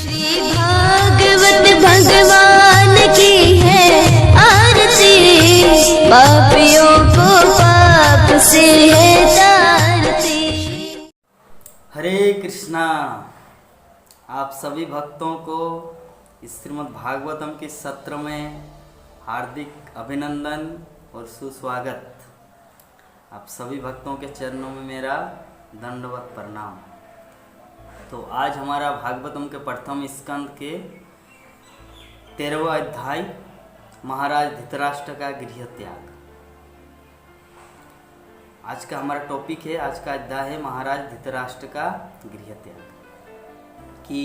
श्री भागवत भगवान की है आरती, पापियों को पाप से है तारती। हरे कृष्णा। आप सभी भक्तों को इस श्रीमद् भागवतम के सत्र में हार्दिक अभिनंदन और सुस्वागत। आप सभी भक्तों के चरणों में मेरा दंडवत प्रणाम। तो आज हमारा भागवतम के प्रथम स्कंद के 13वां अध्याय महाराज धृतराष्ट्र का गृह त्याग। आज का हमारा टॉपिक है, आज का अध्याय है महाराज धृतराष्ट्र का गृह त्याग। कि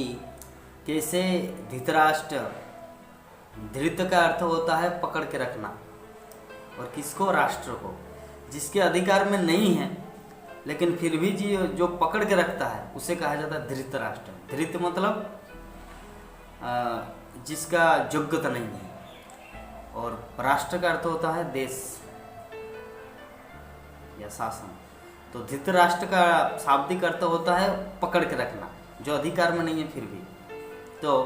कैसे धृतराष्ट्र, धृत का अर्थ होता है पकड़ के रखना, और किसको? राष्ट्र को, जिसके अधिकार में नहीं है लेकिन फिर भी जो पकड़ के रखता है उसे कहा जाता है धृतराष्ट्र। धृत मतलब जिसका योग्यता नहीं है, और राष्ट्र का अर्थ होता है देश या शासन। तो धृतराष्ट्र का शाब्दिक अर्थ होता है पकड़ के रखना, जो अधिकार में नहीं है फिर भी। तो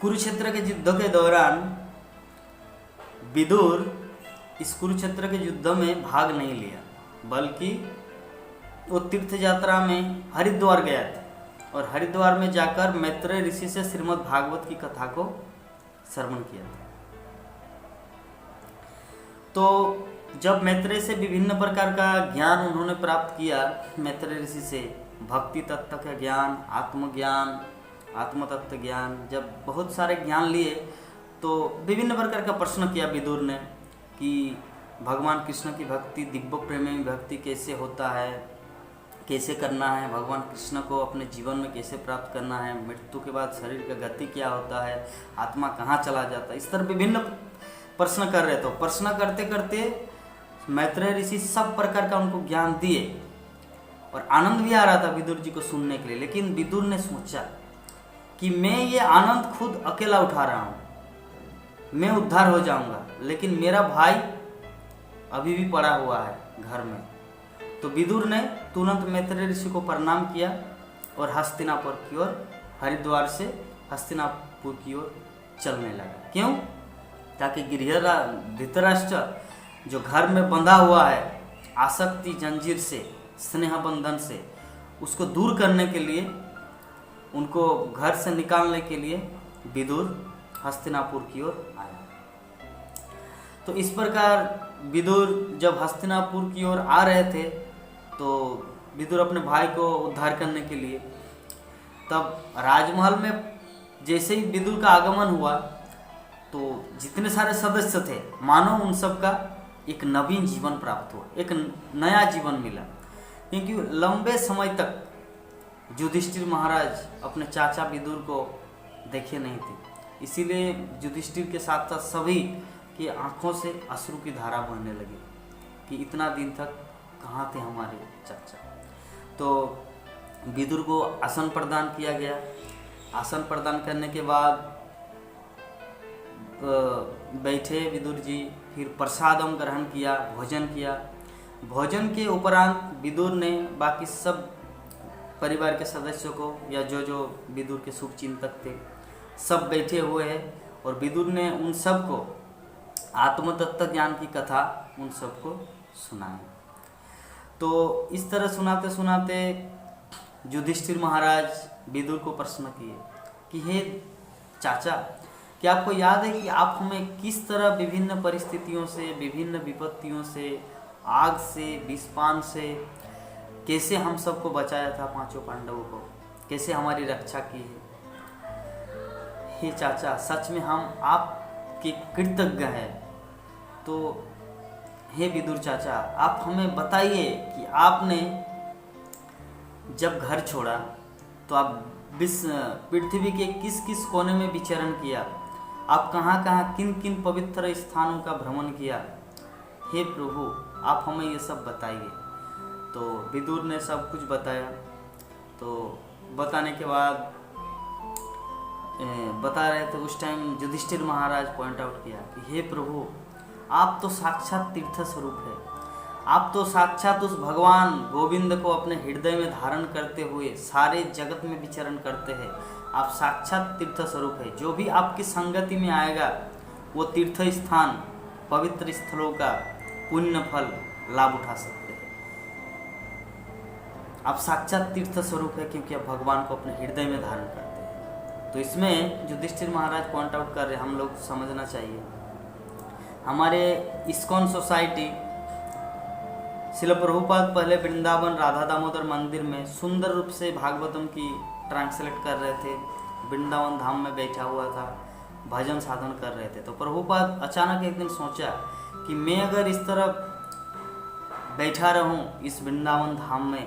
कुरुक्षेत्र के युद्ध के दौरान विदुर इस कुरुक्षेत्र के युद्ध में भाग नहीं लिया, बल्कि वो तीर्थ यात्रा में हरिद्वार गया था, और हरिद्वार में जाकर मैत्रेय ऋषि से श्रीमद् भागवत की कथा को श्रवण किया था। तो जब मैत्रेय से विभिन्न प्रकार का ज्ञान उन्होंने प्राप्त किया, मैत्रेय ऋषि से भक्ति तत्व का ज्ञान, आत्मज्ञान, आत्म तत्व ज्ञान, जब बहुत सारे ज्ञान लिए तो विभिन्न प्रकार का प्रश्न किया विदुर ने कि भगवान कृष्ण की भक्ति, दिव्य प्रेमी भक्ति कैसे होता है, कैसे करना है, भगवान कृष्ण को अपने जीवन में कैसे प्राप्त करना है, मृत्यु के बाद शरीर का गति क्या होता है, आत्मा कहाँ चला जाता है, इस तरह विभिन्न प्रश्न कर रहे। तो प्रश्न करते करते मैत्रेय ऋषि सब प्रकार का उनको ज्ञान दिए, और आनंद भी आ रहा था विदुर जी को सुनने के लिए। लेकिन विदुर ने सोचा कि मैं ये आनंद खुद अकेला उठा रहा हूँ, मैं उद्धार हो जाऊंगा, लेकिन मेरा भाई अभी भी पड़ा हुआ है घर में। तो विदुर ने तुरंत मैत्रेय ऋषि को प्रणाम किया और हस्तिनापुर की ओर, हरिद्वार से हस्तिनापुर की ओर चलने लगा। क्यों? ताकि धृतराष्ट्र जो घर में बंधा हुआ है आसक्ति जंजीर से, स्नेह बंधन से, उसको दूर करने के लिए, उनको घर से निकालने के लिए विदुर हस्तिनापुर की ओर आया। तो इस प्रकार विदुर जब हस्तिनापुर की ओर आ रहे थे, तो विदुर अपने भाई को उद्धार करने के लिए, तब राजमहल में जैसे ही विदुर का आगमन हुआ तो जितने सारे सदस्य थे, मानो उन सब का एक नवीन जीवन प्राप्त हुआ, एक नया जीवन मिला। क्योंकि लंबे समय तक युधिष्ठिर महाराज अपने चाचा विदुर को देखे नहीं थे, इसीलिए युधिष्ठिर के साथ साथ सभी की आंखों से अश्रु की धारा बहने लगी कि इतना दिन तक कहाँ थे हमारे चाचा। तो विदुर को आसन प्रदान किया गया। आसन प्रदान करने के बाद बैठे विदुर जी, फिर प्रसादम ग्रहण किया, भोजन किया। भोजन के उपरांत विदुर ने बाकी सब परिवार के सदस्यों को, या जो विदुर के शुभ चिंतक थे, सब बैठे हुए हैं, और विदुर ने उन सब को आत्म तत्व ज्ञान की कथा उन सबको सुनाई। तो इस तरह सुनाते सुनाते युधिष्ठिर महाराज विदुर को प्रश्न किए कि हे चाचा, क्या आपको याद है कि आप हमें किस तरह विभिन्न परिस्थितियों से, विभिन्न विपत्तियों से, आग से, विषपान से कैसे हम सबको बचाया था, पांचों पांडवों को कैसे हमारी रक्षा की है? हे चाचा, सच में हम आपके कृतज्ञ हैं। तो हे विदुर चाचा, आप हमें बताइए कि आपने जब घर छोड़ा तो आप पृथ्वी के किस किस कोने में विचरण किया, आप कहाँ कहाँ किन किन पवित्र स्थानों का भ्रमण किया। हे प्रभु, आप हमें ये सब बताइए। तो विदुर ने सब कुछ बताया। तो बताने के बाद बता रहे थे, उस टाइम युधिष्ठिर महाराज पॉइंट आउट किया कि हे प्रभु, आप तो साक्षात तीर्थ स्वरूप है, आप तो साक्षात उस भगवान गोविंद को अपने हृदय में धारण करते हुए सारे जगत में विचरण करते हैं। आप साक्षात तीर्थ स्वरूप है। जो भी आपकी संगति में आएगा वो तीर्थ स्थान, पवित्र स्थलों का पुण्य फल लाभ उठा सकते हैं। आप साक्षात तीर्थ स्वरूप है क्योंकि आप भगवान को अपने हृदय में धारण करते हैं। तो इसमें युधिष्ठिर महाराज पॉइंट आउट कर रहे हैं, हम लोग समझना चाहिए। हमारे इस्कॉन सोसाइटी श्रील प्रभुपाद पहले वृंदावन राधा दामोदर मंदिर में सुंदर रूप से भागवतम की ट्रांसलेट कर रहे थे। वृंदावन धाम में बैठा हुआ था, भजन साधन कर रहे थे। तो प्रभुपाद अचानक एक दिन सोचा कि मैं अगर इस तरह बैठा रहूं इस वृंदावन धाम में,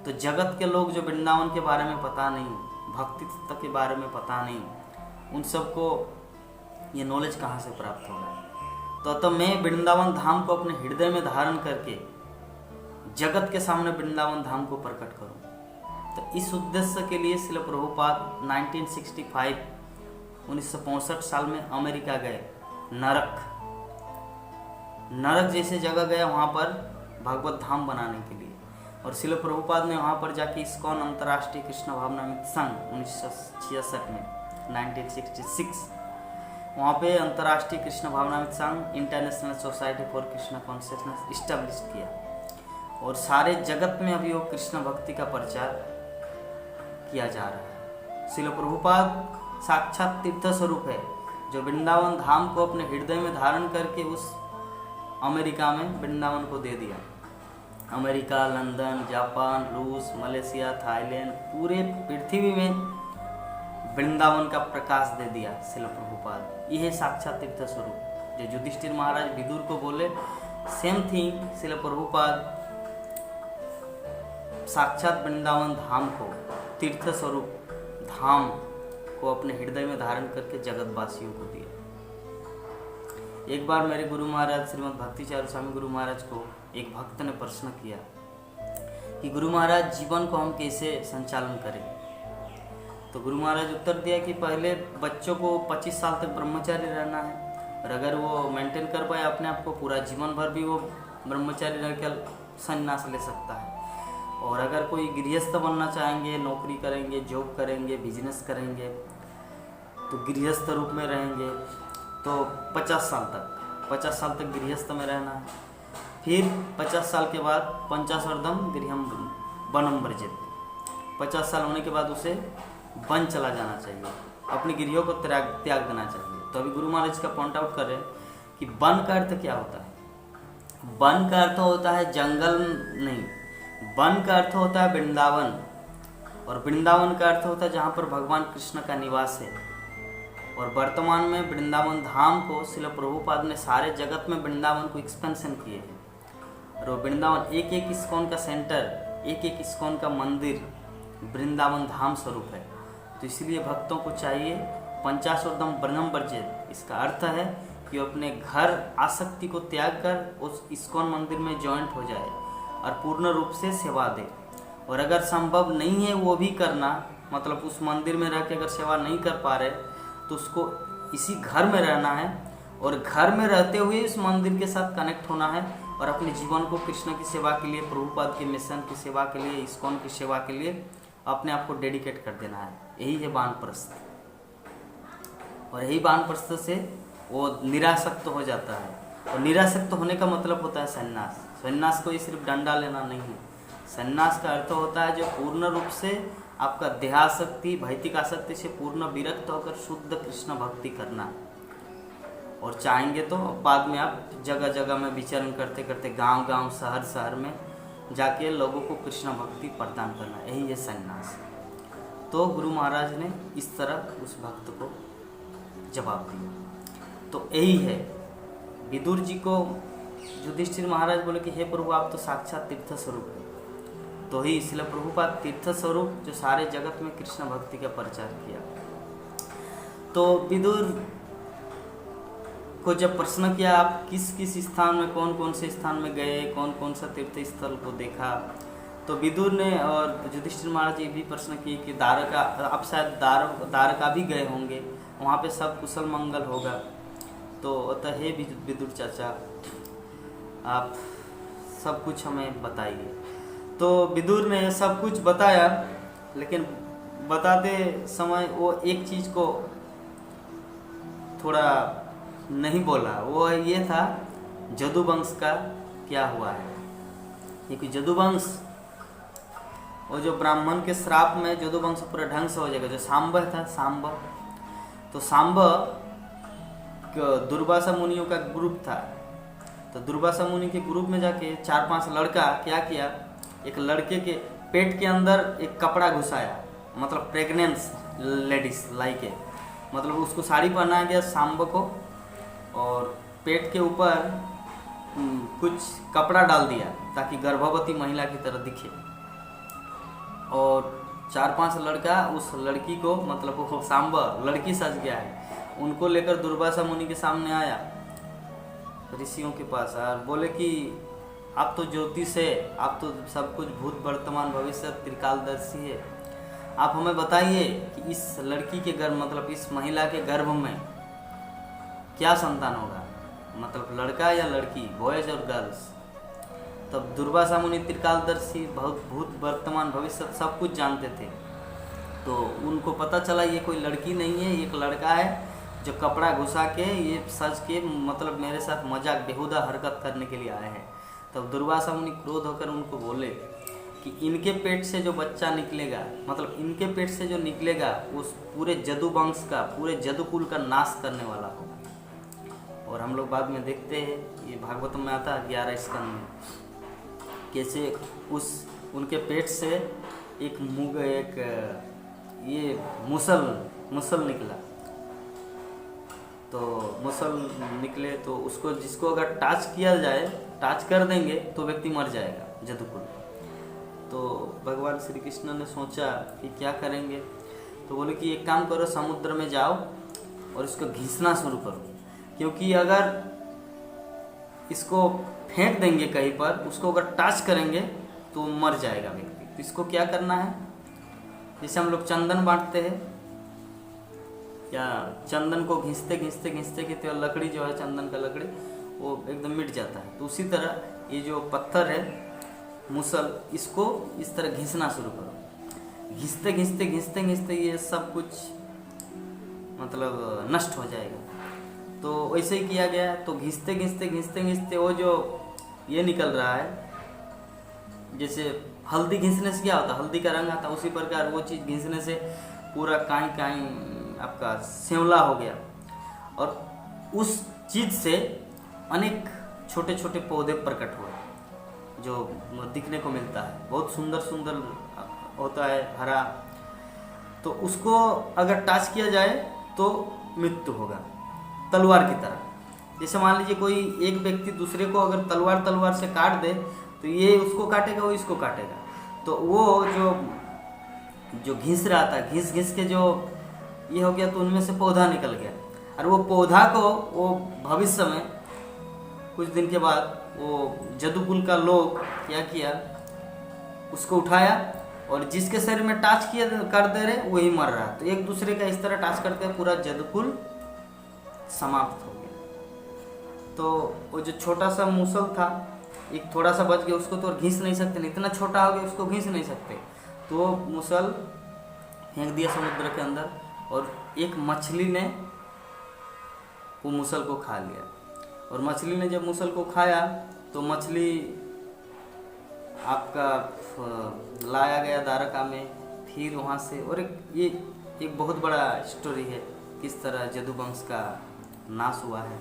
तो जगत के लोग जो वृंदावन के बारे में पता नहीं, भक्ति तत्व के बारे में पता नहीं, उन सबको ये नॉलेज कहाँ से प्राप्त होगा। तो मैं वृंदावन धाम को अपने हृदय में धारण करके जगत के सामने वृंदावन धाम को प्रकट करूं। तो इस उद्देश्य के लिए श्रील प्रभुपाद 1965 साल में अमेरिका गए। नरक जैसे जगह गए वहाँ पर भगवत धाम बनाने के लिए। और श्रील प्रभुपाद ने वहाँ पर जाके इस्कॉन अंतर्राष्ट्रीय कृष्ण भावनामृत संघ 1966 में 1966 वहाँ पे अंतर्राष्ट्रीय कृष्ण भावनामृत संघ international society for Krishna consciousness establish किया। और सारे जगत में अभी वो कृष्ण भक्ति का प्रचार किया जा रहा है। श्रील प्रभुपाद साक्षात तीर्थ स्वरूप है जो वृंदावन धाम को अपने हृदय में धारण करके उस अमेरिका में वृंदावन को दे दिया। अमेरिका, लंदन, जापान, रूस, मलेशिया, थाईलैंड, पूरे पृथ्वी में वृंदावन का प्रकाश दे दिया श्रील प्रभुपाद। यह है साक्षात तीर्थ स्वरूप जो युधिष्ठिर महाराज विदुर को बोले। सेम थिंग श्रील प्रभुपाद साक्षात वृंदावन धाम को, तीर्थ स्वरूप धाम को अपने हृदय में धारण करके जगतवासियों को दिया। एक बार मेरे गुरु महाराज श्रीमद् भक्तिचार्य स्वामी गुरु महाराज को एक भक्त ने प्रश्न किया कि गुरु महाराज जीवन को हम कैसे संचालन करें। तो गुरु महाराज उत्तर दिया कि पहले बच्चों को 25 साल तक ब्रह्मचारी रहना है, और अगर वो मेंटेन कर पाए अपने आप को पूरा जीवन भर भी वो ब्रह्मचारी रहकर संन्यास ले सकता है। और अगर कोई गृहस्थ बनना चाहेंगे, नौकरी करेंगे, जॉब करेंगे, बिजनेस करेंगे, तो गृहस्थ रूप में रहेंगे तो 50 साल तक गृहस्थ में रहना है। फिर 50 साल के बाद पंचाशर्धम गृहम वनम वर्जित, 50 साल होने के बाद उसे वन चला जाना चाहिए, अपनी गृहों को त्याग देना चाहिए। तो अभी गुरु महाराज का पॉइंट आउट कर रहे हैं कि वन का अर्थ क्या होता है। वन का अर्थ होता है जंगल नहीं, वन का अर्थ होता है वृंदावन, और वृंदावन का अर्थ होता है जहाँ पर भगवान कृष्ण का निवास है। और वर्तमान में वृंदावन धाम को श्रील प्रभुपाद ने सारे जगत में वृंदावन को एक्सपेंशन किए हैं। और वो वृंदावन एक एक इस्कॉन का सेंटर, एक एक इस्कॉन का मंदिर वृंदावन धाम स्वरूप है। तो इसलिए भक्तों को चाहिए पंचाशोर्धम वर्णम वर्जित। इसका अर्थ है कि वो अपने घर आसक्ति को त्याग कर उस इस्कॉन मंदिर में ज्वाइंट हो जाए और पूर्ण रूप से सेवा दे। और अगर संभव नहीं है वो भी करना, मतलब उस मंदिर में रह के अगर सेवा नहीं कर पा रहे तो उसको इसी घर में रहना है, और घर में रहते हुए इस मंदिर के साथ कनेक्ट होना है, और अपने जीवन को कृष्ण की सेवा के लिए, प्रभुपाद के मिशन की सेवा के लिए, इस्कॉन की सेवा के लिए अपने आप को डेडिकेट कर देना है। यही है वानप्रस्थ। और यही वानप्रस्थ से वो निरासक्त हो जाता है। और निरासक्त होने का मतलब होता है संन्यास। संन्यास को ये सिर्फ डंडा लेना नहीं है। संन्यास का अर्थ होता है जो पूर्ण रूप से आपका देहासक्ति, भौतिक आसक्ति से पूर्ण विरक्त होकर शुद्ध कृष्ण भक्ति करना। और चाहेंगे तो बाद में आप जगह जगह में विचरण करते करते गांव गांव, शहर शहर में जाके लोगों को कृष्ण भक्ति प्रदान करना, यही है संन्यास। तो गुरु महाराज ने इस तरह उस भक्त को जवाब दिया। तो यही है, विदुर जी को युधिष्ठिर महाराज बोले कि हे प्रभु आप तो साक्षात तीर्थ स्वरूप है। तो ही इसलिए प्रभुपाद तीर्थ स्वरूप जो सारे जगत में कृष्ण भक्ति का प्रचार किया। तो विदुर को जब प्रश्न किया आप किस किस स्थान में, कौन कौन से स्थान में गए, कौन कौन सा तीर्थ स्थल को देखा, तो विदुर ने और युधिष्ठिर महाराज ये भी प्रश्न किए कि द्वारका, आप शायद द्वारका भी गए होंगे, वहाँ पे सब कुशल मंगल होगा। तो अतः हे विदुर चाचा, आप सब कुछ हमें बताइए। तो विदुर ने सब कुछ बताया, लेकिन बताते समय वो एक चीज़ को थोड़ा नहीं बोला, वो ये था जदुवंश का क्या हुआ है। क्योंकि जदुवंश, वो जो ब्राह्मण के श्राप में जदुवंश पूरा ढंग से हो जाएगा। जो सांब था, सांब, तो सांब दुर्वासा मुनियों का ग्रुप था। तो दुर्वासा मुनि के ग्रुप में जाके 4-5 लड़का क्या किया, एक लड़के के पेट के अंदर एक कपड़ा घुसाया, मतलब प्रेग्नेंस लेडीज लाइक है, मतलब उसको साड़ी पहनाया गया सांब को, और पेट के ऊपर कुछ कपड़ा डाल दिया ताकि गर्भवती महिला की तरह दिखे। और 4-5 लड़का उस लड़की को, मतलब वो सांब लड़की सज गया है, उनको लेकर दुर्वासा मुनि के सामने आया, ऋषियों के पास, और बोले कि आप तो ज्योतिष है, आप तो सब कुछ भूत वर्तमान भविष्य त्रिकालदर्शी है, आप हमें बताइए कि इस लड़की के गर्भ, मतलब इस महिला के गर्भ में क्या संतान होगा, मतलब लड़का या लड़की, बॉयज और गर्ल्स। तब दुर्वासा मुनि त्रिकालदर्शी, बहुत भूत वर्तमान भविष्य सब कुछ जानते थे, तो उनको पता चला ये कोई लड़की नहीं है, एक लड़का है जो कपड़ा घुसा के, ये सज के, मतलब मेरे साथ मजाक बेहुदा हरकत करने के लिए आए हैं। तब दुर्वासा मुनि क्रोध होकर उनको बोले कि इनके पेट से जो बच्चा निकलेगा, मतलब इनके पेट से जो निकलेगा, उस पूरे जदुवंश का, पूरे जदुकुल का नाश करने वाला होगा। और हम लोग बाद में देखते हैं, ये भागवत में आता है 11 स्कंद में, कैसे उस उनके पेट से एक ये मुसल निकला। तो मुसल निकले तो उसको, जिसको अगर टच किया जाए, टच कर देंगे तो व्यक्ति मर जाएगा, जदुकुल। तो भगवान श्री कृष्ण ने सोचा कि क्या करेंगे, तो बोले कि एक काम करो, समुद्र में जाओ और इसको घिसना शुरू करो, क्योंकि अगर इसको फेंक देंगे कहीं पर, उसको अगर टच करेंगे तो मर जाएगा व्यक्ति। तो इसको क्या करना है, जैसे हम लोग चंदन बांटते हैं, या चंदन को घिसते घिसते तो लकड़ी जो है, चंदन का लकड़ी, वो एकदम मिट जाता है। तो उसी तरह ये जो पत्थर है मुसल, इसको इस तरह घिसना शुरू करो, घिसते ये सब कुछ मतलब नष्ट हो जाएगा। तो वैसे ही किया गया। तो घिसते वो जो ये निकल रहा है, जैसे हल्दी घिसने से क्या होता है, हल्दी का रंग आता है, उसी प्रकार वो चीज़ घिसने से पूरा काई आपका सेवला हो गया। और उस चीज़ से अनेक छोटे छोटे पौधे प्रकट हुए, जो दिखने को मिलता है, बहुत सुंदर होता है, हरा। तो उसको अगर टच किया जाए तो मृत्यु होगा, तलवार की तरह। जैसे मान लीजिए कोई एक व्यक्ति दूसरे को अगर तलवार से काट दे, तो ये उसको काटेगा, वो इसको काटेगा। तो वो जो घिस रहा था, घिस के जो ये हो गया, तो उनमें से पौधा निकल गया। और वो पौधा को वो भविष्य में कुछ दिन के बाद वो जदुकुल का लोग क्या किया, उसको उठाया और जिसके शरीर में टच किया कर दे रहे, वही मर रहा। तो एक दूसरे का इस तरह टच करके पूरा जदुकुल समाप्त हो गया। तो वो जो छोटा सा मूसल था, एक थोड़ा सा बच गया, उसको तो घिस नहीं सकते, इतना छोटा हो गया उसको घिस नहीं सकते। तो मूसल फेंक दिया समुद्र के अंदर, और एक मछली ने वो मूसल को खा लिया। और मछली ने जब मूसल को खाया, तो मछली आपका लाया गया द्वारका में, फिर वहाँ से। और ये एक बहुत बड़ा स्टोरी है, किस तरह जदुवंश का नाश हुआ है,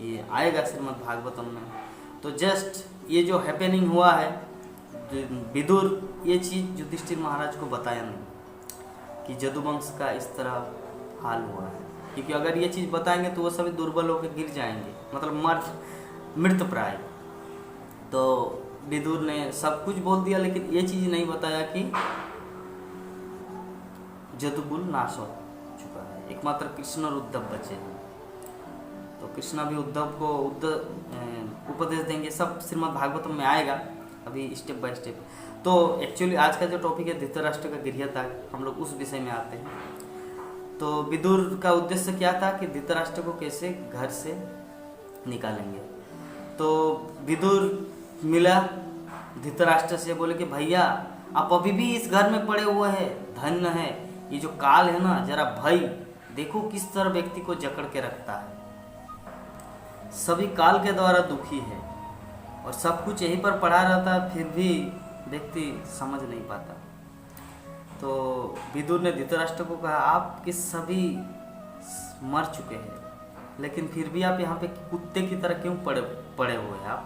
ये आएगा श्रीमद् भागवतम में। तो जस्ट ये जो हैपनिंग हुआ है, विदुर ये चीज़ युधिष्ठिर महाराज को बताया नहीं कि जदुवंश का इस तरह हाल हुआ है, क्योंकि अगर ये चीज़ बताएंगे तो वो सभी दुर्बल होकर गिर जाएंगे, मतलब मृत प्राय। तो विदुर ने सब कुछ बोल दिया, लेकिन ये चीज़ नहीं बताया कि जदुकुल नाश हो चुका है, एकमात्र कृष्ण और उद्धव बचे हैं। तो कृष्णा भी उद्धव को उपदेश देंगे, सब श्रीमद् भागवतम में आएगा अभी स्टेप बाय स्टेप। तो एक्चुअली आज का जो टॉपिक है धृतराष्ट्र का गृहत्याग, हम लोग उस विषय में आते हैं। तो विदुर का उद्देश्य क्या था कि धृतराष्ट्र को कैसे घर से निकालेंगे। तो विदुर मिला धृतराष्ट्र से, बोले कि भैया आप अभी भी इस घर में पड़े हुए हैं, धन्य है। ये जो काल है ना, जरा भय देखो किस तरह व्यक्ति को जकड़ के रखता है। सभी काल के द्वारा दुखी है और सब कुछ यहीं पर पड़ा रहता है, फिर भी व्यक्ति समझ नहीं पाता। तो विदुर ने धृतराष्ट्र को कहा, आपके सभी मर चुके हैं, लेकिन फिर भी आप यहाँ पे कुत्ते की तरह क्यों पड़े हुए हैं?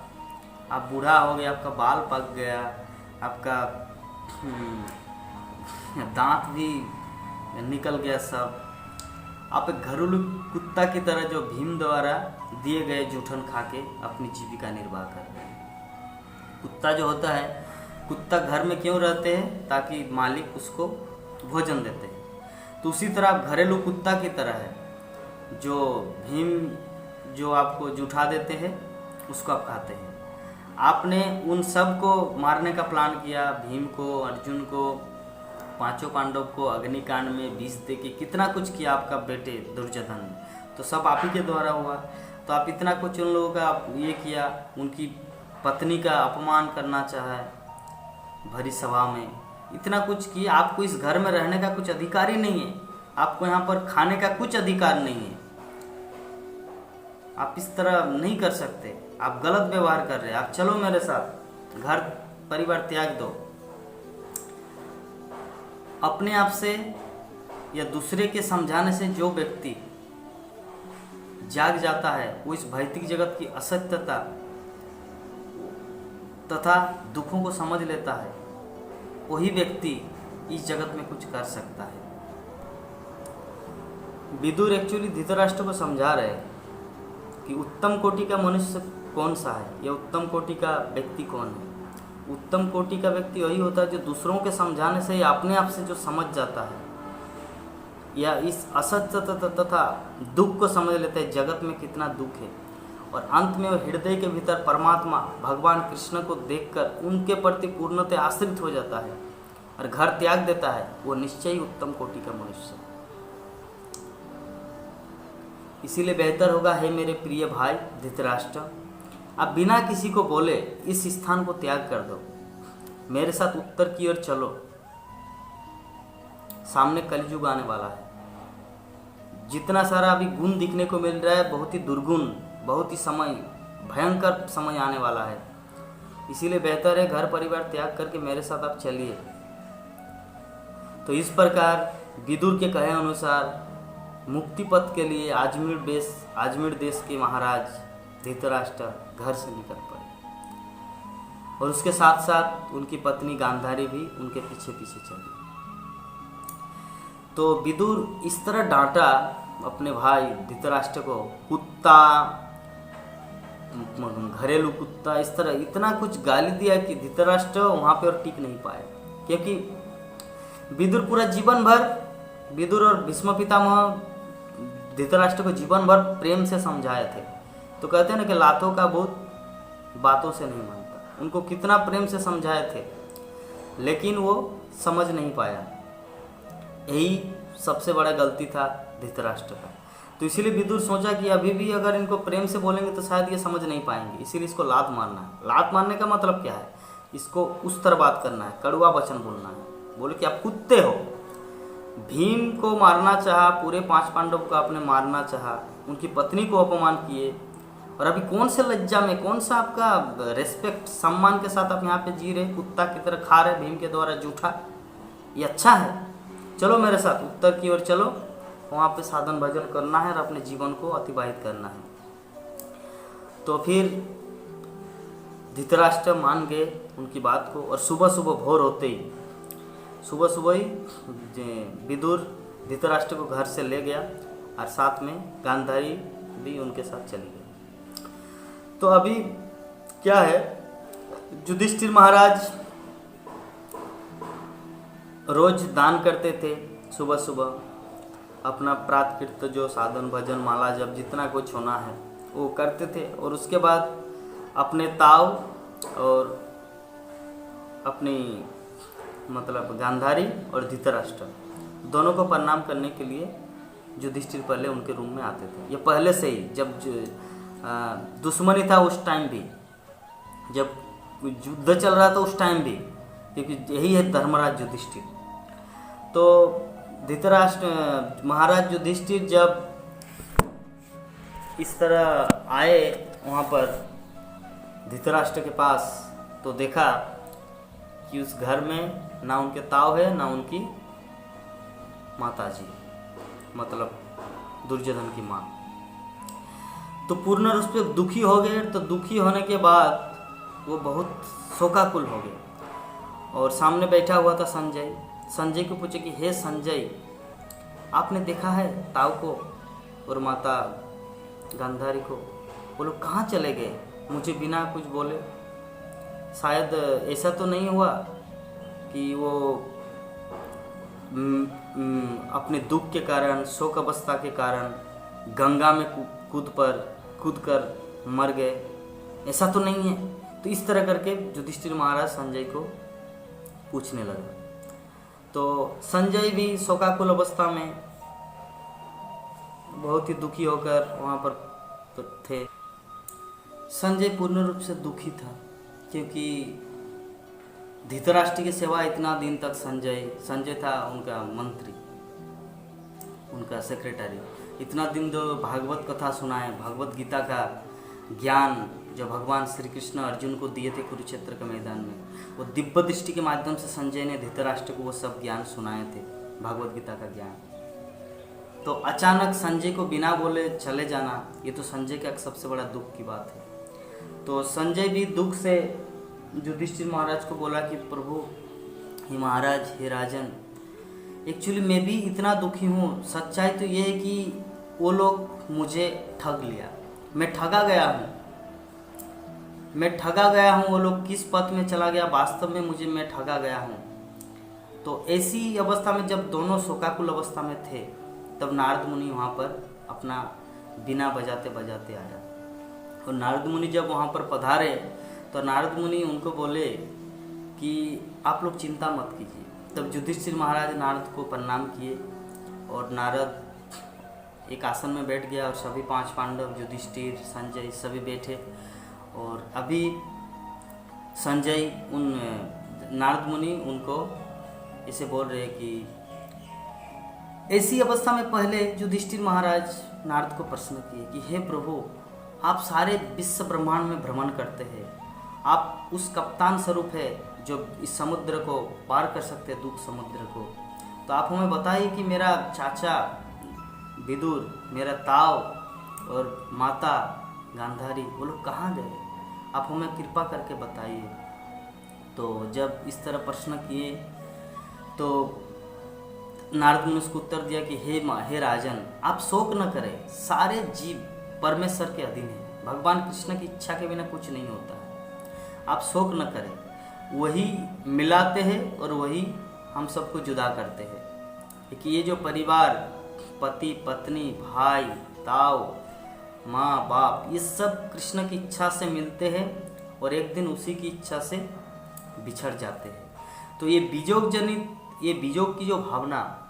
आप बूढ़ा हो गया, आपका बाल पक गया, आपका दांत भी निकल गया सब। आप एक घरेलू कुत्ता की तरह जो भीम द्वारा दिए गए जूठन खा के अपनी जीविका निर्वाह कर रहे हैं। कुत्ता जो होता है, कुत्ता घर में क्यों रहते हैं? ताकि मालिक उसको भोजन देते हैं। तो उसी तरह आप घरेलू कुत्ता की तरह है, जो भीम जो आपको जूठा देते हैं उसको आप खाते हैं। आपने उन सब को मारने का प्लान किया, भीम को, अर्जुन को, पांचों पांडव को अग्निकांड में विष दे के कितना कुछ किया आपका बेटे दुर्योधन ने, तो सब आप ही के द्वारा हुआ। तो आप इतना कुछ उन लोगों का ये किया, उनकी पत्नी का अपमान करना चाहा भरी सभा में, इतना कुछ किया। आपको इस घर में रहने का कुछ अधिकार ही नहीं है, आपको यहाँ पर खाने का कुछ अधिकार नहीं है। आप इस तरह नहीं कर सकते, आप गलत व्यवहार कर रहे हैं। आप चलो मेरे साथ, घर परिवार त्याग दो। अपने आप से या दूसरे के समझाने से जो व्यक्ति जाग जाता है, वो इस भौतिक जगत की असत्यता तथा दुखों को समझ लेता है, वही व्यक्ति इस जगत में कुछ कर सकता है। विदुर एक्चुअली धृतराष्ट्र को समझा रहे हैं कि उत्तम कोटि का मनुष्य कौन सा है, या उत्तम कोटि का व्यक्ति कौन है। उत्तम कोटि का व्यक्ति वही होता है जो दूसरों के समझाने से या अपने आप से जो समझ जाता है, या इस असत्य तथा दुख को समझ लेता है, जगत में कितना दुख है, और अंत में वो हृदय के भीतर परमात्मा भगवान कृष्ण को देखकर उनके प्रति पूर्णतः आश्रित हो जाता है और घर त्याग देता है, वो निश्चय ही उत्तम कोटि का मनुष्य है। इसीलिए बेहतर होगा, हे मेरे प्रिय भाई धृतराष्ट्र, आप बिना किसी को बोले इस स्थान को त्याग कर दो, मेरे साथ उत्तर की ओर चलो। सामने कलयुग आने वाला है, जितना सारा अभी गुण दिखने को मिल रहा है, बहुत ही दुर्गुण, बहुत ही समय भयंकर समय आने वाला है। इसीलिए बेहतर है घर परिवार त्याग करके मेरे साथ आप चलिए। तो इस प्रकार विदुर के कहे अनुसार मुक्ति पथ के लिए आजमीर देश के महाराज धृतराष्ट्र घर से निकल पड़े, और उसके साथ साथ उनकी पत्नी गांधारी भी उनके पीछे पीछे चली। तो विदुर इस तरह डांटा अपने भाई धृतराष्ट्र को, कुत्ता, घरेलू कुत्ता, इस तरह इतना कुछ गाली दिया कि धृतराष्ट्र वहां पे और टिक नहीं पाए। क्योंकि विदुर पूरा जीवन भर, विदुर और भीष्म पितामह धृतराष्ट्र को जीवन भर प्रेम से समझाए थे। तो कहते हैं ना कि लातों का भूत बातों से नहीं मानता। उनको कितना प्रेम से समझाए थे, लेकिन वो समझ नहीं पाया। यही सबसे बड़ा गलती था धृतराष्ट्र का। तो इसीलिए विदुर सोचा कि अभी भी अगर इनको प्रेम से बोलेंगे तो शायद ये समझ नहीं पाएंगे, इसीलिए इसको लात मारना है। लात मारने का मतलब क्या है? इसको उस तरह बात करना है, कड़वा वचन बोलना है। बोले कि आप कुत्ते हो। भीम को मारना चाहा, पूरे 5 पांडव को आपने मारना चाहा, उनकी पत्नी को अपमान किए, और अभी कौन से लज्जा में, कौन सा आपका रेस्पेक्ट, सम्मान के साथ आप यहाँ पे जी रहे, कुत्ता की तरह खा रहे भीम के द्वारा जूठा। ये अच्छा है? चलो मेरे साथ उत्तर की ओर चलो, वहाँ पे साधन भजन करना है और अपने जीवन को अतिबाहित करना है। तो फिर धृतराष्ट्र मान गए उनकी बात को, और सुबह सुबह भोर होते ही, सुबह ही विदुर धृतराष्ट्र को घर से ले गया, और साथ में गांधारी भी उनके साथ चली गई। तो अभी क्या है, युधिष्ठिर महाराज रोज दान करते थे, सुबह सुबह अपना प्रातकृत जो साधन भजन माला जब जितना कुछ होना है वो करते थे, और उसके बाद अपने ताऊ और अपनी मतलब गांधारी और धृतराष्ट्र दोनों को प्रणाम करने के लिए युधिष्ठिर पहले उनके रूम में आते थे। ये पहले से ही, जब दुश्मनी था उस टाइम भी, जब युद्ध चल रहा था उस टाइम भी, क्योंकि यही है धर्मराज युधिष्ठिर। तो धृतराष्ट्र महाराज युधिष्ठिर जब इस तरह आए वहाँ पर धृतराष्ट्र के पास, तो देखा कि उस घर में ना उनके ताऊ है ना उनकी माताजी, मतलब दुर्योधन की माँ। तो पूर्ण रूप से दुखी हो गए। तो दुखी होने के बाद वो बहुत शोकाकुल हो गए और सामने बैठा हुआ था संजय। संजय को पूछे कि हे संजय, आपने देखा है ताऊ को और माता गांधारी को, वो लोग कहाँ चले गए मुझे बिना कुछ बोले? शायद ऐसा तो नहीं हुआ कि वो अपने दुख के कारण, शोक अवस्था के कारण गंगा में कूद कर मर गए, ऐसा तो नहीं है? तो इस तरह करके युधिष्ठिर महाराज संजय को पूछने लगा। तो संजय भी शोकाकुल अवस्था में बहुत ही दुखी होकर वहाँ पर थे। संजय पूर्ण रूप से दुखी था, क्योंकि धृतराष्ट्र की सेवा इतना दिन तक संजय था उनका मंत्री, उनका सेक्रेटरी। इतना दिन जो भागवत कथा सुनाए, भगवत गीता का ज्ञान जो भगवान श्री कृष्ण अर्जुन को दिए थे कुरुक्षेत्र के मैदान में, वो दिव्य दृष्टि के माध्यम से संजय ने धृतराष्ट्र को वो सब ज्ञान सुनाए थे, भगवत गीता का ज्ञान। तो अचानक संजय को बिना बोले चले जाना, ये तो संजय का सबसे बड़ा दुख की बात है। तो संजय भी दुख से युधिष्ठिर महाराज को बोला कि प्रभु, हे महाराज, हे राजन, एक्चुअली मैं भी इतना दुखी हूँ। सच्चाई तो ये है कि वो लोग मुझे ठग लिया, मैं ठगा गया हूँ। वो लोग किस पथ में चला गया, वास्तव में मैं ठगा गया हूँ। तो ऐसी अवस्था में जब दोनों शोकाकुल अवस्था में थे, तब नारद मुनि वहाँ पर अपना बीना बजाते बजाते आया। और नारद मुनि जब वहाँ पर पधारे तो नारद मुनि उनको बोले कि आप लोग चिंता मत कीजिए। तब युधिष्ठिर महाराज नारद को प्रणाम किए और नारद एक आसन में बैठ गया और सभी 5 पांडव, युधिष्ठिर, संजय सभी बैठे। और अभी संजय नारद मुनि उनको इसे बोल रहे कि ऐसी अवस्था में पहले युधिष्ठिर महाराज नारद को प्रश्न किए कि हे प्रभु, आप सारे विश्व ब्रह्मांड में भ्रमण करते हैं, आप उस कप्तान स्वरूप है जो इस समुद्र को पार कर सकते हैं, दुख समुद्र को। तो आप हमें बताइए कि मेरा चाचा विदुर, मेरा ताऊ और माता गांधारी, वो लोग कहाँ गए? आप हमें कृपा करके बताइए। तो जब इस तरह प्रश्न किए तो नारद ने उसको उत्तर दिया कि हे राजन, आप शोक न करें, सारे जीव परमेश्वर के अधीन है, भगवान कृष्ण की इच्छा के बिना कुछ नहीं होता है। आप शोक न करें, वही मिलाते हैं और वही हम सबको जुदा करते हैं। कि ये जो परिवार, पति पत्नी, भाई, ताऊ, माँ बाप, ये सब कृष्ण की इच्छा से मिलते हैं और एक दिन उसी की इच्छा से बिछड़ जाते हैं। तो ये बीजोग की जो भावना,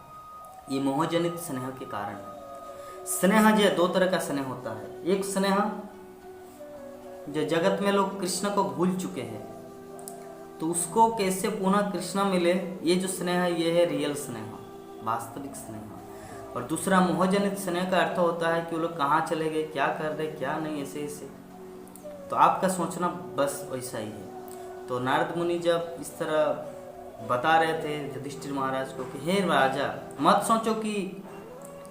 ये मोहजनित स्नेह के कारण है। स्नेह जो 2 तरह का स्नेह होता है। एक स्नेह जो जगत में लोग कृष्ण को भूल चुके हैं, तो उसको कैसे पुनः कृष्ण मिले, ये जो स्नेह है, ये है रियल स्नेह, वास्तविक स्नेह। और दूसरा मोहजनित स्नेह का अर्थ होता है कि वो लोग कहाँ चले गए, क्या कर रहे, क्या नहीं, ऐसे। तो आपका सोचना बस वैसा ही है। तो नारद मुनि जब इस तरह बता रहे थे युधिष्ठिर महाराज को कि हे राजा, मत सोचो कि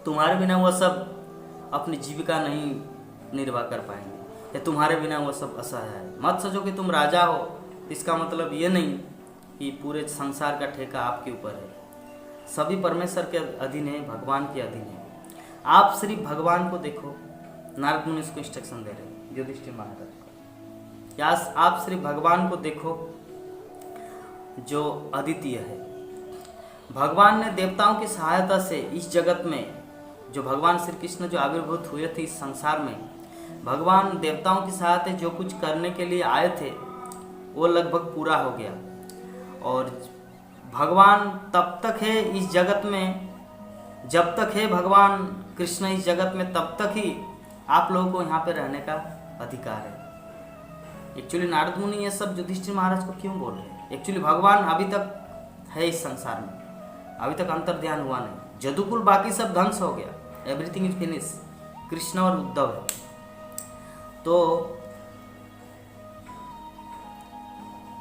तुम्हारे बिना वो सब अपनी जीविका नहीं निर्वाह कर पाएंगे, या तुम्हारे बिना वो सब असहाय है। मत सोचो कि तुम राजा हो, इसका मतलब ये नहीं कि पूरे संसार का ठेका आपके ऊपर है। सभी परमेश्वर के अधीन है, भगवान के अधीन है। आप सिर्फ भगवान को देखो। नारद मुनि इसको इंस्ट्रक्शन दे रहे हैं युधिष्ठिर महाराज को। या आप सिर्फ भगवान को देखो जो अद्वितीय है। भगवान ने देवताओं की सहायता से इस जगत में, जो भगवान श्री कृष्ण जो आविर्भूत हुए थे इस संसार में, भगवान देवताओं की सहायता जो कुछ करने के लिए आए थे वो लगभग पूरा हो गया। और भगवान तब तक है इस जगत में, जब तक है भगवान कृष्ण इस जगत में, तब तक ही आप लोगों को यहाँ पे रहने का अधिकार है। एक्चुअली नारद मुनि ये सब युधिष्ठिर महाराज को क्यों बोल रहे हैं? एक्चुअली भगवान अभी तक है इस संसार में, अभी तक अंतर ध्यान हुआ नहीं। जदुकुल बाकी सब ध्वंस हो गया, एवरीथिंग इज फिनिश, कृष्ण और उद्धव है।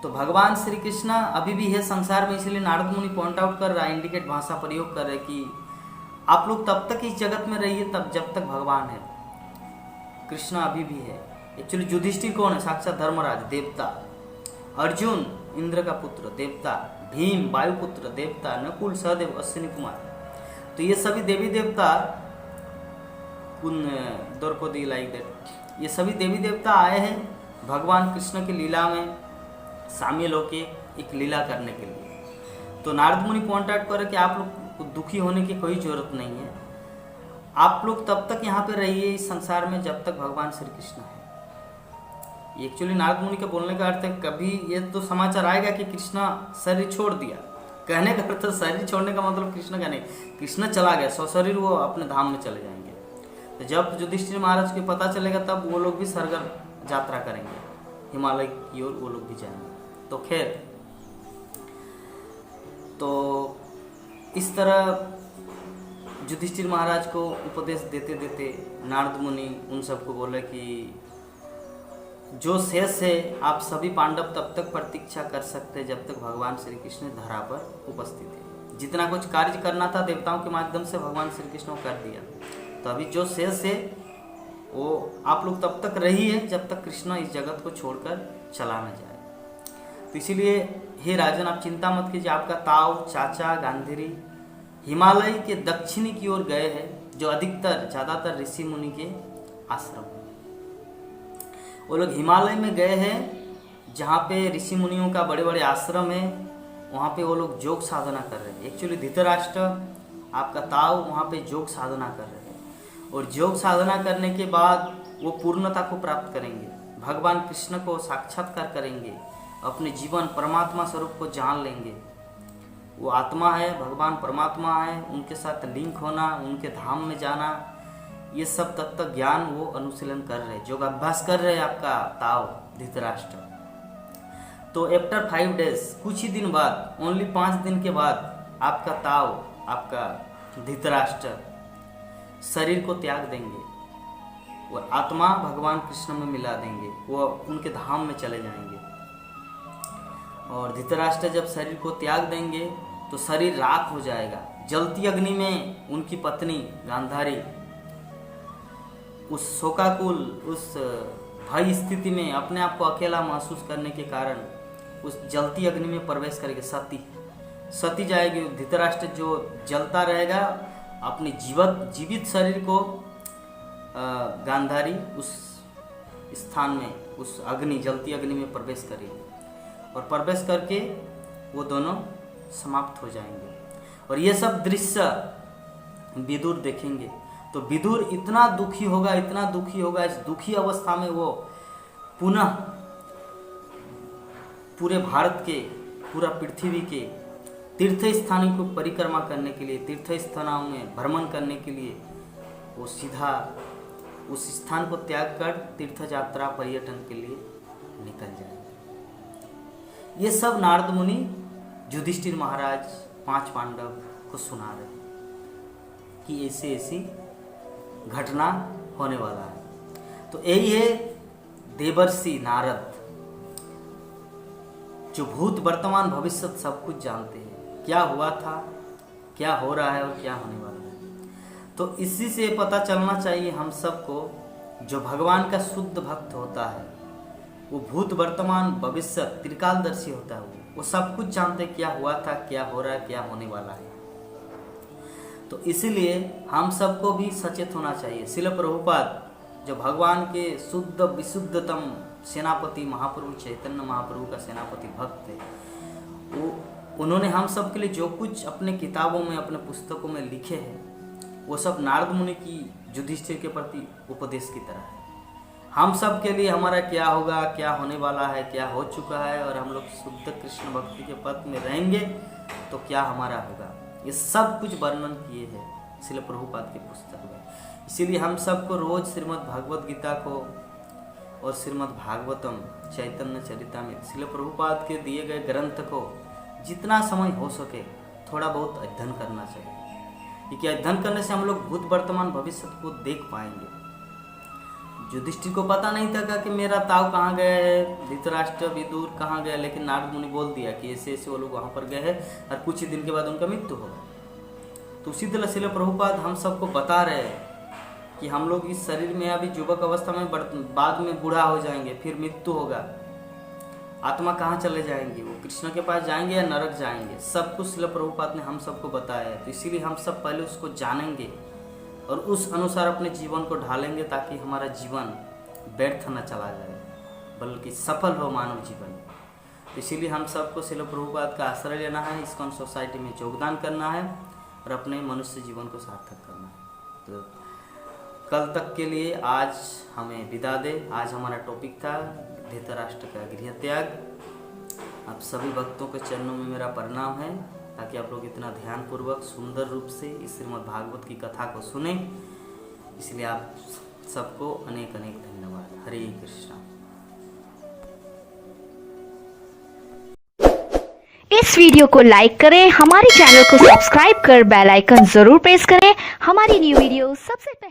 तो भगवान श्री कृष्ण अभी भी है संसार में, इसलिए नारद मुनि पॉइंट आउट कर रहा है, इंडिकेट भाषा प्रयोग कर रहे कि आप लोग तब तक इस जगत में रहिए तब जब तक भगवान है, कृष्ण अभी भी है। एक्चुअली युधिष्ठिर कौन है? साक्षात धर्मराज देवता, अर्जुन इंद्र का पुत्र देवता, भीम वायुपुत्र देवता, नकुल सहदेव अश्विनी कुमार, तो ये सभी देवी देवता, द्रौपदी लाइक दैट, ये सभी देवी देवता आए हैं भगवान कृष्ण की लीला में शामिल होके एक लीला करने के लिए। तो नारद मुनि पॉइंट आउट करे कि आप लोग को दुखी होने की कोई जरूरत नहीं है, आप लोग तब तक यहाँ पे रहिए इस संसार में जब तक भगवान श्री कृष्ण है। एक्चुअली नारद मुनि के बोलने का अर्थ है, कभी ये तो समाचार आएगा कि कृष्ण शरीर छोड़ दिया, कहने का अर्थ शरीर छोड़ने का मतलब कृष्ण का नहीं, कृष्ण चला गया सशरीर, वो अपने धाम में चले जाएंगे। तो जब युधिष्ठिर महाराज को पता चलेगा तब वो लोग भी स्वर्ग यात्रा करेंगे, हिमालय की ओर वो लोग भी जाएंगे। तो खैर, तो इस तरह युधिष्ठिर महाराज को उपदेश देते देते नारद मुनि उन सबको बोले कि जो शेष है आप सभी पांडव तब तक प्रतीक्षा कर सकते जब तक भगवान श्री कृष्ण धरा पर उपस्थित है। जितना कुछ कार्य करना था देवताओं के माध्यम से भगवान श्री कृष्ण को कर दिया, तो अभी जो शेष है वो आप लोग तब तक रहिए जब तक कृष्ण इस जगत को छोड़कर चला न जाए। तो इसीलिए हे राजन, आप चिंता मत कीजिए, आपका ताऊ, चाचा, गांधीरी हिमालय के दक्षिणी की ओर गए हैं, जो अधिकतर ज़्यादातर ऋषि मुनि के आश्रम हैं। वो लोग हिमालय में गए हैं जहाँ पे ऋषि मुनियों का बड़े बड़े आश्रम है, वहाँ पे वो लोग योग साधना कर रहे हैं। एक्चुअली धृतराष्ट्र आपका ताऊ वहाँ पे योग साधना कर रहे हैं, और योग साधना करने के बाद वो पूर्णता को प्राप्त करेंगे, भगवान कृष्ण को साक्षात्कार करेंगे, अपने जीवन परमात्मा स्वरूप को जान लेंगे। वो आत्मा है, भगवान परमात्मा है, उनके साथ लिंक होना, उनके धाम में जाना, ये सब तत्व ज्ञान वो अनुशीलन कर रहे हैं, योग अभ्यास कर रहे हैं आपका ताऊ धृतराष्ट्र। तो आफ्टर 5 डेज, कुछ ही दिन बाद, ओनली 5 दिन के बाद आपका ताऊ, आपका धृतराष्ट्र शरीर को त्याग देंगे, वो आत्मा भगवान कृष्ण में मिला देंगे, वो उनके धाम में चले जाएंगे। और धृतराष्ट्र जब शरीर को त्याग देंगे तो शरीर राख हो जाएगा। जलती अग्नि में उनकी पत्नी गांधारी उस शोकाकुल, उस भय स्थिति में अपने आप को अकेला महसूस करने के कारण उस जलती अग्नि में प्रवेश करेगी, सती जाएगी। धृतराष्ट्र जो जलता रहेगा, अपने जीवित शरीर को गांधारी उस स्थान में, उस अग्नि, जलती अग्नि में प्रवेश करेगी, और प्रवेश करके वो दोनों समाप्त हो जाएंगे। और ये सब दृश्य विदुर देखेंगे तो विदुर इतना दुखी होगा, इतना दुखी होगा। इस दुखी अवस्था में वो पुनः पूरे भारत के, पूरा पृथ्वी के तीर्थ स्थानों को परिक्रमा करने के लिए, तीर्थ स्थानों में भ्रमण करने के लिए वो सीधा उस स्थान को त्याग कर तीर्थ यात्रा पर्यटन के लिए निकल जाएंगे। ये सब नारद मुनि युधिष्ठिर महाराज 5 पांडव को सुना रहे कि ऐसी ऐसी घटना होने वाला है। तो यही है देवर्षि नारद, जो भूत वर्तमान भविष्य सब कुछ जानते हैं, क्या हुआ था, क्या हो रहा है और क्या होने वाला है। तो इसी से पता चलना चाहिए हम सबको, जो भगवान का शुद्ध भक्त होता है वो भूत वर्तमान भविष्य त्रिकालदर्शी होता है, वो सब कुछ जानते क्या हुआ था, क्या हो रहा है, क्या होने वाला है। तो इसीलिए हम सबको भी सचेत होना चाहिए। श्रील प्रभुपाद जो भगवान के शुद्ध विशुद्धतम सेनापति महाप्रभु चैतन्य महाप्रभु का सेनापति भक्त थे, वो उन्होंने हम सब के लिए जो कुछ अपने किताबों में, अपने पुस्तकों में लिखे हैं, वो सब नारद मुनि की युधिष्ठिर के प्रति उपदेश की तरह है। हम सब के लिए हमारा क्या होगा, क्या होने वाला है, क्या हो चुका है, और हम लोग शुद्ध कृष्ण भक्ति के पथ में रहेंगे तो क्या हमारा होगा, ये सब कुछ वर्णन किए हैं श्रील प्रभुपाद की पुस्तक में। इसीलिए हम सबको रोज श्रीमद् भागवत गीता को और श्रीमद् भागवतम चैतन्य चरितामृत श्रील प्रभुपाद के दिए गए ग्रंथ को जितना समय हो सके थोड़ा बहुत अध्ययन करना चाहिए, क्योंकि अध्ययन करने से हम लोग भूत वर्तमान भविष्य को देख पाएंगे। युधिष्ठिर को पता नहीं था कि मेरा ताऊ कहाँ गया है, धृतराष्ट्र विदुर कहाँ गया, लेकिन नारद मुनि बोल दिया कि ऐसे ऐसे वो लोग वहाँ पर गए हैं और कुछ ही दिन के बाद उनका मृत्यु होगा। तो उसी तरह श्रील प्रभुपाद हम सबको बता रहे हैं कि हम लोग इस शरीर में अभी युवक अवस्था में बाद में बूढ़ा हो जाएंगे, फिर मृत्यु होगा, आत्मा कहाँ चले जाएंगे, वो कृष्ण के पास जाएंगे या नरक जाएंगे, सब कुछ श्रील प्रभुपाद ने हम सबको बताया है। तो इसीलिए हम सब पहले उसको जानेंगे और उस अनुसार अपने जीवन को ढालेंगे, ताकि हमारा जीवन व्यर्थ न चला जाए बल्कि सफल हो मानव जीवन। तो इसीलिए हम सबको श्रील प्रभुपाद का आश्रय लेना है, इस्कॉन सोसाइटी में योगदान करना है और अपने मनुष्य जीवन को सार्थक करना है। तो कल तक के लिए आज हमें विदा दे। आज हमारा टॉपिक था धृतराष्ट्र का गृह त्याग। आप सभी भक्तों के चरणों में मेरा प्रणाम है, ताकि आप लोग इतना ध्यानपूर्वक सुंदर रूप से इस श्रीमद् भागवत की कथा को सुने। इसलिए आप सबको अनेक अनेक धन्यवाद। हरे कृष्णा। इस वीडियो को लाइक करें, हमारे चैनल को सब्सक्राइब कर बेल आइकन जरूर प्रेस करें हमारी न्यू वीडियो सबसे पहले।